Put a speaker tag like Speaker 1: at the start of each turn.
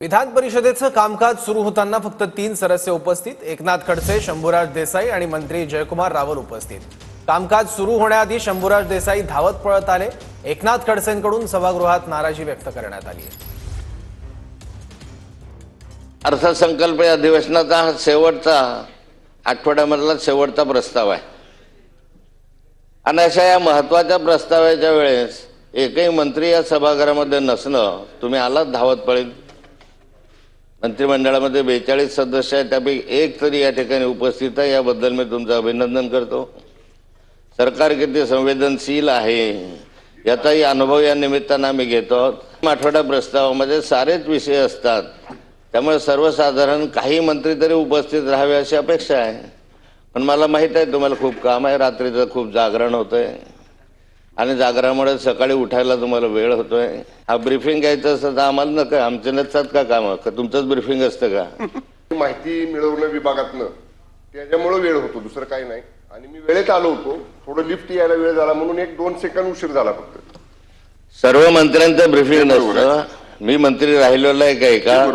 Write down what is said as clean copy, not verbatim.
Speaker 1: विधान परिषदेचं कामकाज सुरू होताना फक्त 3 सदस्य उपस्थित। एकनाथ खडसे, शंभूराज देसाई आणि मंत्री जयकुमार रावल उपस्थित। कामकाज सुरू होण्याआधी शंभूराज देसाई धावत पळत आले। एकनाथ खडसेंकडून सभागृहात नाराजी व्यक्त करण्यात आली।
Speaker 2: अर्थसंकल्प अधिवेशनाचा हा शेवटचा आठवड्यामधला शेवटचा प्रस्ताव आहे आणि अशा या महत्त्वाच्या प्रस्तावाच्या वेळेस एकही मंत्री या सभागृहामध्ये नसणं, तुम्ही आलात धावत पळत। मंत्रिमंडळामध्ये 42 सदस्य आहेत, त्यापैकी एक तरी या ठिकाणी उपस्थित आहे, याबद्दल मी तुमचं अभिनंदन करतो। सरकार किती संवेदनशील आहे याचाही अनुभव या निमित्तानं आम्ही घेतो। आठवड्या प्रस्तावामध्ये सारेच विषय असतात, त्यामुळे सर्वसाधारण काही मंत्री तरी उपस्थित राहावे अशी अपेक्षा आहे। पण मला माहित आहे तुम्हाला खूप काम आहे, रात्रीचं खूप जागरण होतंय आणि जागरामुळे सकाळी उठायला तुम्हाला वेळ होतोय। हा ब्रीफिंग घ्यायचं असतं तर आम्हाला नका, आमचे नसतात का काम, का तुमचंच ब्रीफिंग असतं का?
Speaker 3: माहिती मिळवणं विभागातनं त्याच्यामुळे वेळ होतो, दुसरं काही नाही। आणि मी वेळेत आलो होतो, थोडं लिफ्ट यायला वेळ झाला म्हणून 1-2 सेकंद उशीर झाला फक्त।
Speaker 2: सर्व मंत्र्यांचं ब्रीफिंग नसतं, मी मंत्री राहिलेलो आहे का?